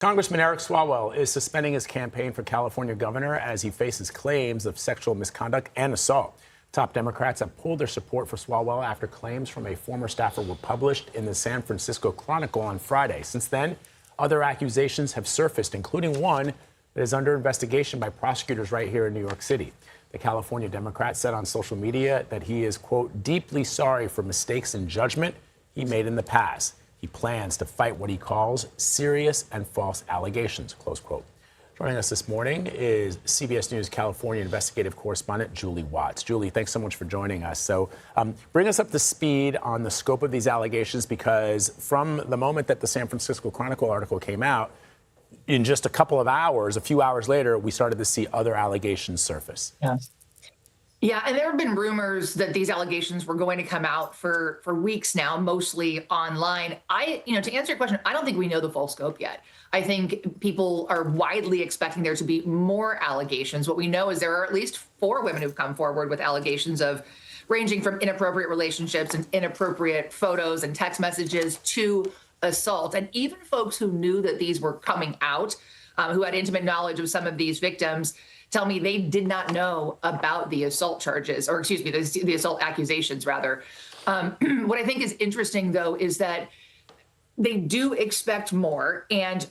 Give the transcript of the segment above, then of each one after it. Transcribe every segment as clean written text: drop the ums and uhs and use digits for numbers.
Congressman Eric Swalwell is suspending his campaign for California governor as he faces claims of sexual misconduct and assault. Top Democrats have pulled their support for Swalwell after claims from a former staffer were published in the San Francisco Chronicle on Friday. Since then, other accusations have surfaced, including one that is under investigation by prosecutors right here in New York City. The California Democrat said on social media that he is, quote, deeply sorry for mistakes in judgment he made in the past. He plans to fight what he calls serious and false allegations, close quote. Joining us this morning is CBS News California investigative correspondent Julie Watts. Julie, thanks so much for joining us. So bring us up to speed on the scope of these allegations, because from the moment that the San Francisco Chronicle article came out, in just a couple of hours, a few hours later, we started to see other allegations surface. Yes. Yeah, and there have been rumors that these allegations were going to come out for weeks now, mostly online. To answer your question, I don't think we know the full scope yet. I think people are widely expecting there to be more allegations. What we know is there are at least 4 women who've come forward with allegations of ranging from inappropriate relationships and inappropriate photos and text messages to assault. And even folks who knew that these were coming out, who had intimate knowledge of some of these victims, tell me they did not know about the assault charges, or excuse me, the assault accusations, rather. What I think is interesting, though, is that they do expect more. And,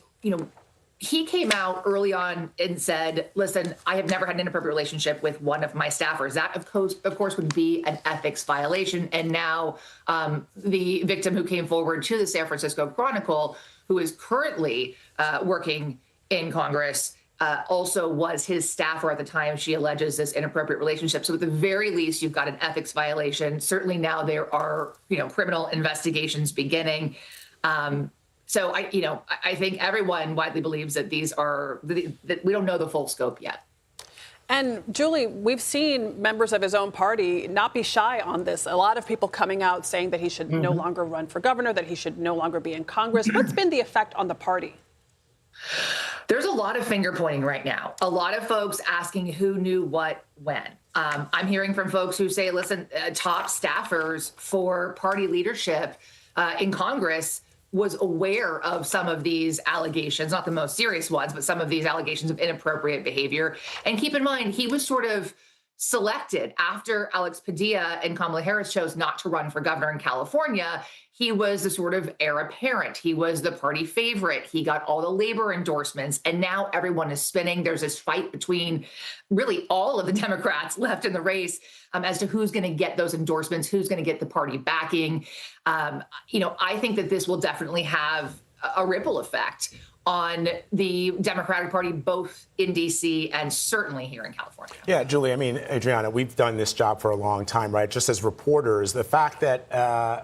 he came out early on and said, listen, I have never had an inappropriate relationship with one of my staffers. That, of course, would be an ethics violation. And now the victim who came forward to the San Francisco Chronicle, who is currently working in Congress, also was his staffer at the time she alleges this inappropriate relationship. So at the very least, you've got an ethics violation. Certainly now there are, criminal investigations beginning. So I think everyone widely believes that that we don't know the full scope yet. And Julie, we've seen members of his own party not be shy on this. A lot of people coming out saying that he should no longer run for governor, that he should no longer be in Congress. What's been the effect on the party? There's a lot of finger pointing right now. A lot of folks asking who knew what when. I'm hearing from folks who say, listen, top staffers for party leadership in Congress was aware of some of these allegations, not the most serious ones, but some of these allegations of inappropriate behavior. And keep in mind, he was sort of selected after Alex Padilla and Kamala Harris chose not to run for governor in California. He was the sort of heir apparent. He was the party favorite. He got all the labor endorsements. And now everyone is spinning. There's this fight between really all of the Democrats left in the race as to who's going to get those endorsements, who's going to get the party backing. I think that this will definitely have a ripple effect on the Democratic Party, both in D.C. and certainly here in California. Yeah, Julie, Adriana, we've done this job for a long time, right? Just as reporters, the fact that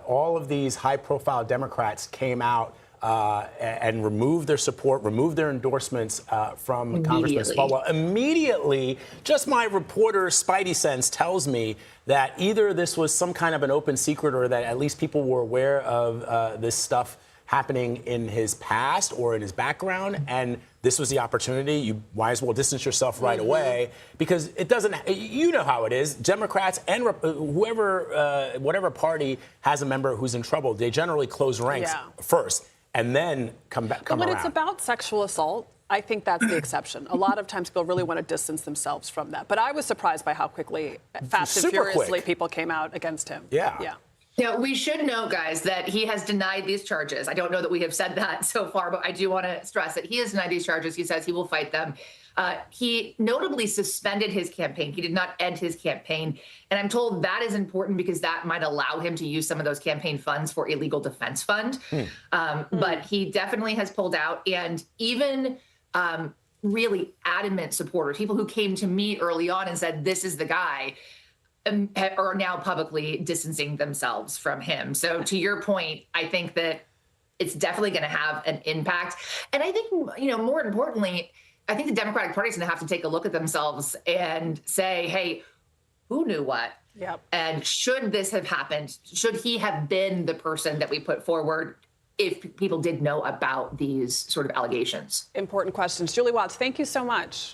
all of these high-profile Democrats came out and removed their support, removed their endorsements from Congressman Swalwell immediately, just my reporter's spidey sense tells me that either this was some kind of an open secret or that at least people were aware of this stuff happening in his past or in his background, and this was the opportunity. You might as well distance yourself right away, because it doesn't, how it is. Democrats and whatever party has a member who's in trouble, they generally close ranks first and then come around. When it's about sexual assault, I think that's the exception. A lot of times people really want to distance themselves from that. But I was surprised by how quickly, fast and furiously, people came out against him. Yeah. Now, we should know, guys, that he has denied these charges. I don't know that we have said that so far, but I do want to stress that he has denied these charges. He says he will fight them. He notably suspended his campaign. He did not end his campaign. And I'm told that is important because that might allow him to use some of those campaign funds for a legal defense fund. But he definitely has pulled out. And even really adamant supporters, people who came to me early on and said, this is the guy, are now publicly distancing themselves from him. So to your point, I think that it's definitely going to have an impact. And I think, more importantly, I think the Democratic Party is going to have to take a look at themselves and say, hey, who knew what? Yep. And should this have happened? Should he have been the person that we put forward if people did know about these sort of allegations? Important questions. Julie Watts, thank you so much.